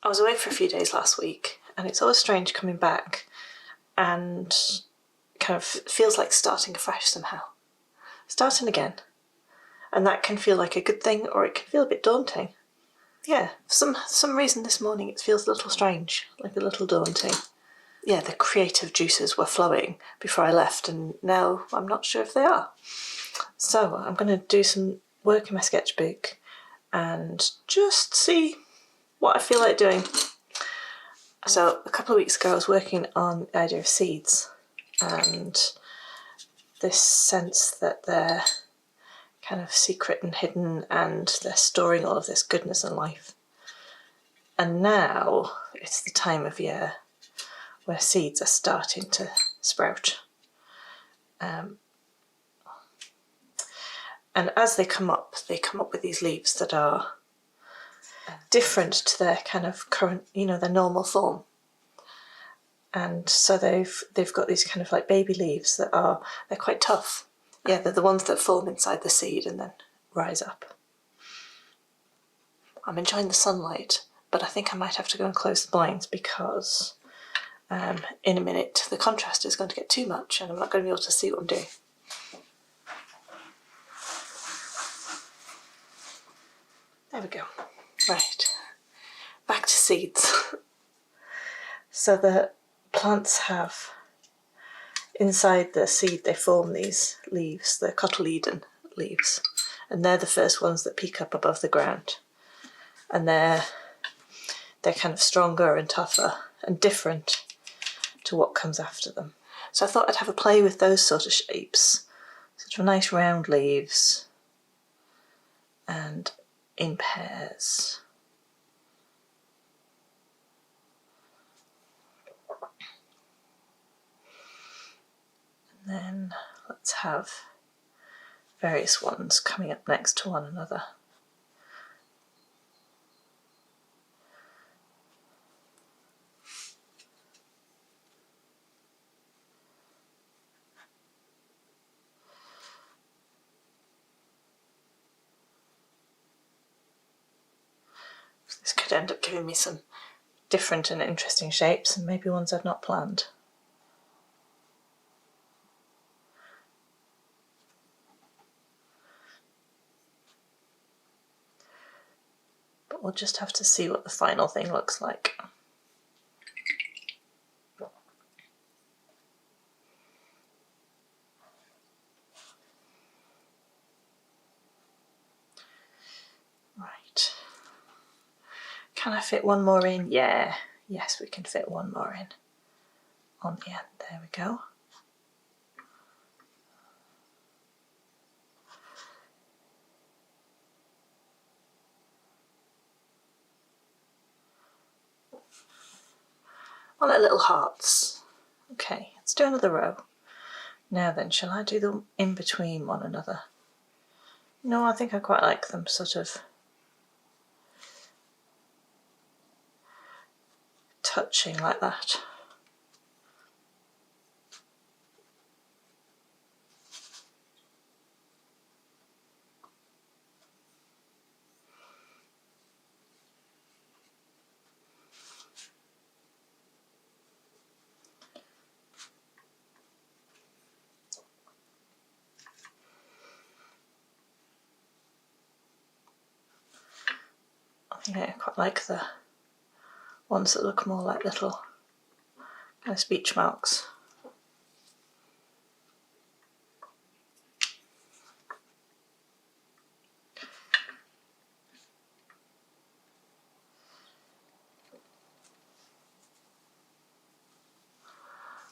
I was away for a few days last week, and it's always strange coming back and kind of feels like starting afresh somehow. Starting again. And that can feel like a good thing, or it can feel a bit daunting. Yeah, for some reason this morning it feels a little strange, like a little daunting. Yeah, the creative juices were flowing before I left, and now I'm not sure if they are. So I'm going to do some work in my sketchbook and just see what I feel like doing. So a couple of weeks ago I was working on the idea of seeds, and this sense that they're kind of secret and hidden and they're storing all of this goodness and life. And now it's the time of year where seeds are starting to sprout. And as they come up with these leaves that are different to their kind of current, their normal form. And so they've got these kind of like baby leaves they're quite tough. Yeah, they're the ones that form inside the seed and then rise up. I'm enjoying the sunlight, but I think I might have to go and close the blinds because in a minute the contrast is going to get too much and I'm not going to be able to see what I'm doing. There we go. Right, back to seeds. So the plants have, inside the seed they form these leaves, the cotyledon leaves, and they're the first ones that peek up above the ground. And they're kind of stronger and tougher and different to what comes after them. So I thought I'd have a play with those sort of shapes, sort of nice round leaves and in pairs. And then let's have various ones coming up next to one another. This could end up giving me some different and interesting shapes, and maybe ones I've not planned. But we'll just have to see what the final thing looks like. Right. Can I fit one more in? Yeah. Yes, we can fit one more in on the end. There we go. I like little hearts. Okay, let's do another row. Now then, shall I do them in between one another? No, I think I quite like them sort of touching like that. I think I quite like the ones that look more like little kind of speech marks.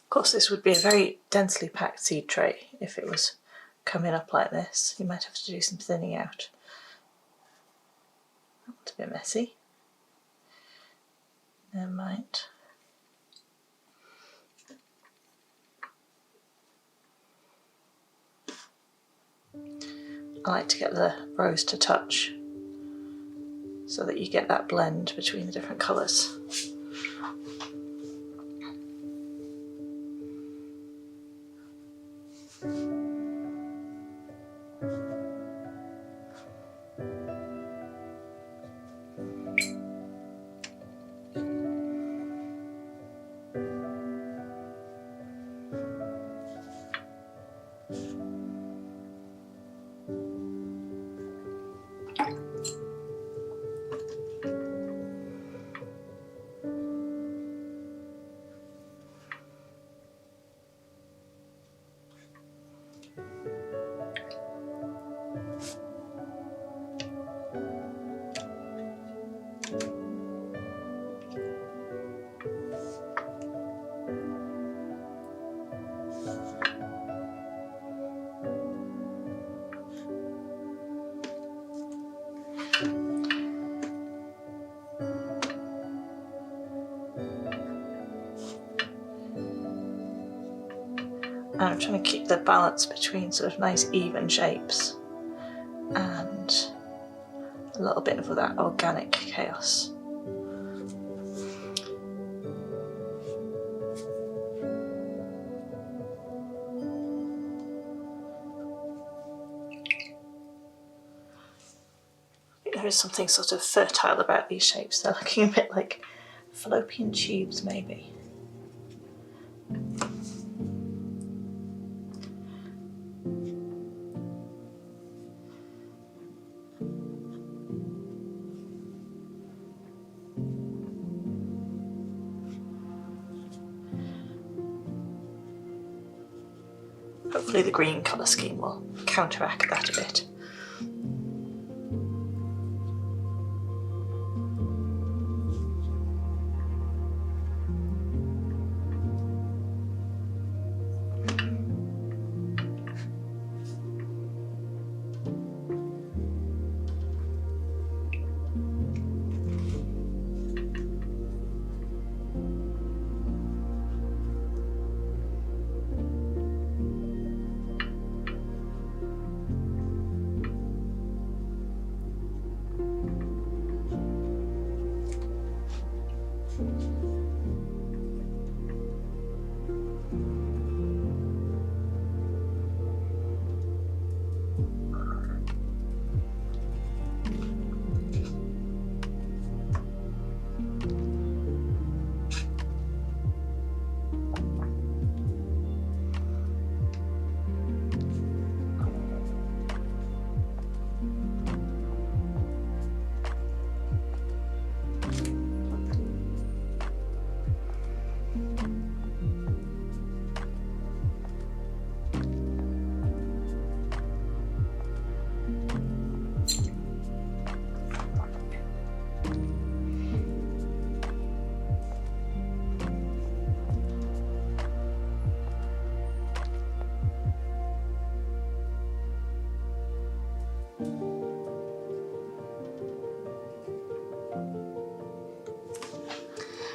Of course, this would be a very densely packed seed tray if it was coming up like this. You might have to do some thinning out. That's a bit messy. Never mind. I like to get the rows to touch so that you get that blend between the different colours. And I'm trying to keep the balance between sort of nice even shapes and a little bit of that organic chaos. There is something sort of fertile about these shapes. They're looking a bit like fallopian tubes, maybe. Hopefully the green colour scheme will counteract that a bit.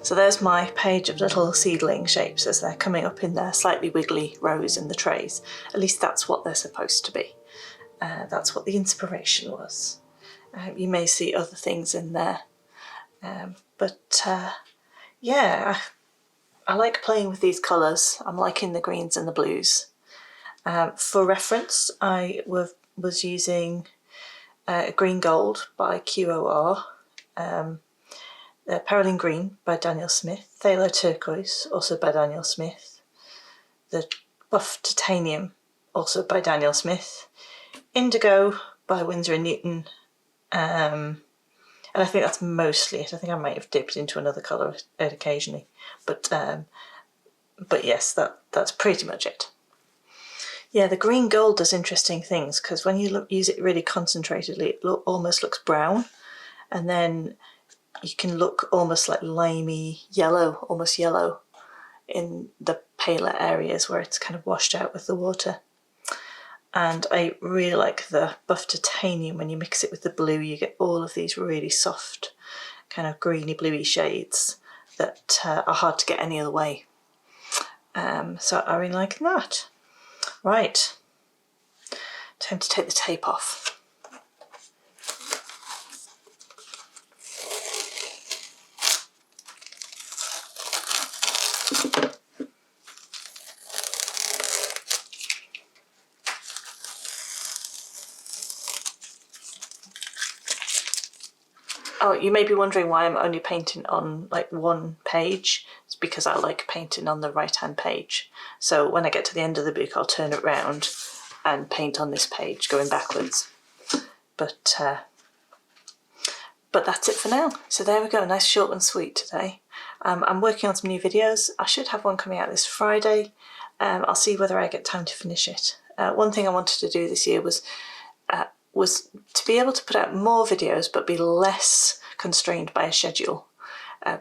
So there's my page of little seedling shapes as they're coming up in their slightly wiggly rows in the trays. At least that's what they're supposed to be. That's what the inspiration was. You may see other things in there. Yeah, I like playing with these colours. I'm liking the greens and the blues. For reference, I was using Green Gold by QOR, Perylene Green by Daniel Smith, Pthalo Turquoise, also by Daniel Smith, the Buff Titanium, also by Daniel Smith, Indigo by Winsor and Newton, and I think that's mostly it. I think I might have dipped into another colour occasionally, but yes, that's pretty much it. Yeah, the green gold does interesting things because when you use it really concentratedly, it almost looks brown, and then you can look almost like limey yellow, almost yellow, in the paler areas where it's kind of washed out with the water. And I really like the Buff Titanium. When you mix it with the blue, you get all of these really soft, kind of greeny bluey shades that are hard to get any other way. So I really like that. Right, time to take the tape off. Oh, you may be wondering why I'm only painting on like one page. It's because I like painting on the right-hand page. So when I get to the end of the book, I'll turn it round and paint on this page, going backwards. But that's it for now. So there we go, nice short and sweet today. I'm working on some new videos. I should have one coming out this Friday. I'll see whether I get time to finish it. One thing I wanted to do this year was to be able to put out more videos but be less constrained by a schedule,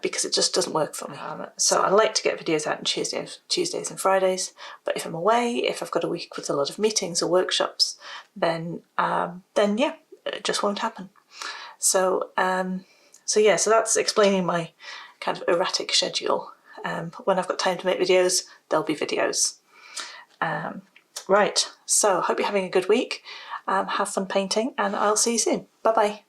because it just doesn't work for me. So I like to get videos out on Tuesdays and Fridays, but if I'm away, if I've got a week with a lot of meetings or workshops, then yeah, it just won't happen. So so that's explaining my kind of erratic schedule. When I've got time to make videos, there'll be videos. Right, so hope you're having a good week. Have fun painting, and I'll see you soon. Bye bye.